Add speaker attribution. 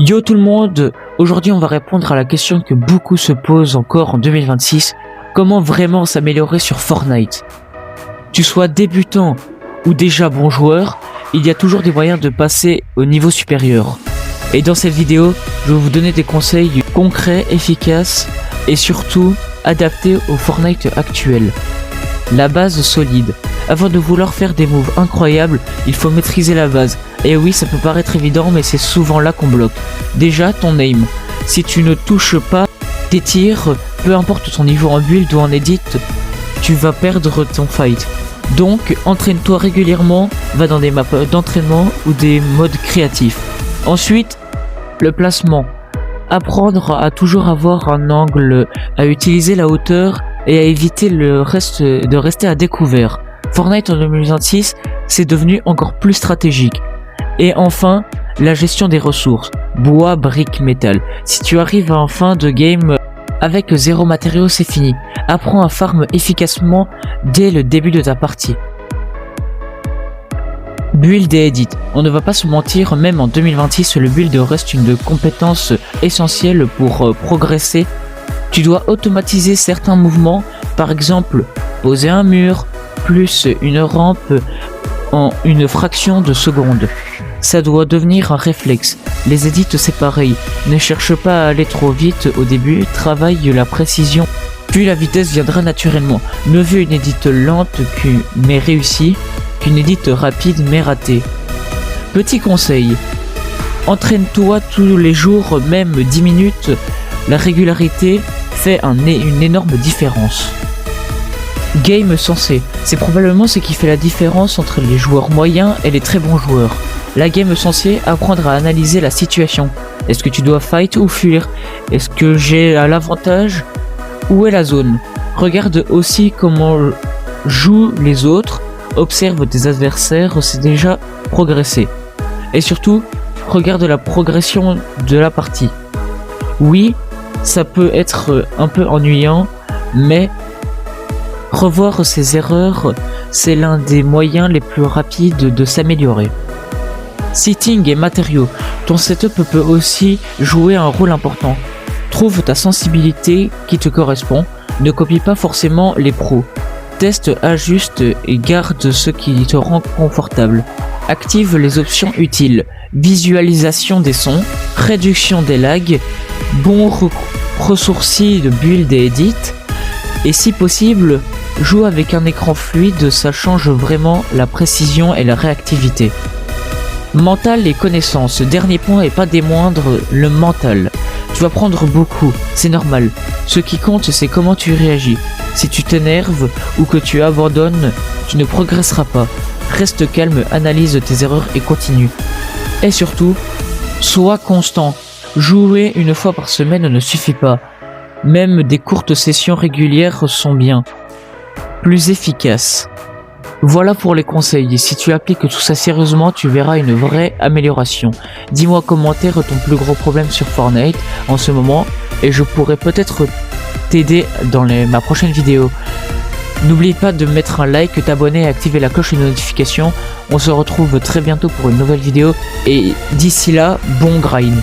Speaker 1: Yo tout le monde, aujourd'hui on va répondre à la question que beaucoup se posent encore en 2026, comment vraiment s'améliorer sur Fortnite? Tu sois débutant ou déjà bon joueur, il y a toujours des moyens de passer au niveau supérieur. Et dans cette vidéo, je vais vous donner des conseils concrets, efficaces et surtout adaptés au Fortnite actuel. La base solide. Avant de vouloir faire des moves incroyables, il faut maîtriser la base. Et oui, ça peut paraître évident, mais c'est souvent là qu'on bloque. Déjà, ton aim. Si tu ne touches pas tes tirs, peu importe ton niveau en build ou en edit, tu vas perdre ton fight. Donc, entraîne-toi régulièrement, va dans des maps d'entraînement ou des modes créatifs. Ensuite, le placement. Apprendre à toujours avoir un angle, à utiliser la hauteur et à éviter de rester à découvert. Fortnite en 2026, c'est devenu encore plus stratégique. Et enfin, la gestion des ressources. Bois, briques, métal. Si tu arrives en fin de game avec 0 matériaux, c'est fini. Apprends à farm efficacement dès le début de ta partie. Build et edit. On ne va pas se mentir, même en 2026, le build reste une compétence essentielle pour progresser. Tu dois automatiser certains mouvements, par exemple poser un mur, plus une rampe en une fraction de seconde. Ça doit devenir un réflexe. Les edits c'est pareil. Ne cherche pas à aller trop vite au début, travaille la précision, puis la vitesse viendra naturellement. Mieux vaut une edit lente mais réussie qu'une edit rapide mais ratée. Petit conseil, entraîne-toi tous les jours, même 10 minutes. La régularité fait une énorme différence. Game sensé, c'est probablement ce qui fait la différence entre les joueurs moyens et les très bons joueurs. La game sensée, apprendre à analyser la situation. Est-ce que tu dois fight ou fuir? Est-ce que j'ai l'avantage? Où est la zone? Regarde aussi comment jouent les autres, observe tes adversaires, c'est déjà progresser. Et surtout, regarde la progression de la partie. Oui, ça peut être un peu ennuyant, mais revoir ses erreurs, c'est l'un des moyens les plus rapides de s'améliorer. Setting et matériaux. Ton setup peut aussi jouer un rôle important. Trouve ta sensibilité qui te correspond. Ne copie pas forcément les pros. Teste, ajuste et garde ce qui te rend confortable. Active les options utiles. Visualisation des sons, réduction des lags, bon ressourcis de build et edit. Et si possible, joue avec un écran fluide, ça change vraiment la précision et la réactivité. Mental et connaissances. Dernier point et pas des moindres, le mental. Tu vas prendre beaucoup, c'est normal. Ce qui compte, c'est comment tu réagis. Si tu t'énerves ou que tu abandonnes, tu ne progresseras pas. Reste calme, analyse tes erreurs et continue. Et surtout, sois constant. Jouer une fois par semaine ne suffit pas. Même des courtes sessions régulières sont bien plus efficaces. Voilà pour les conseils. Si tu appliques tout ça sérieusement, tu verras une vraie amélioration. Dis-moi en commentaire ton plus gros problème sur Fortnite en ce moment et je pourrais peut-être t'aider dans ma prochaine vidéo. N'oublie pas de mettre un like, t'abonner et activer la cloche de notification. On se retrouve très bientôt pour une nouvelle vidéo et d'ici là, bon grind.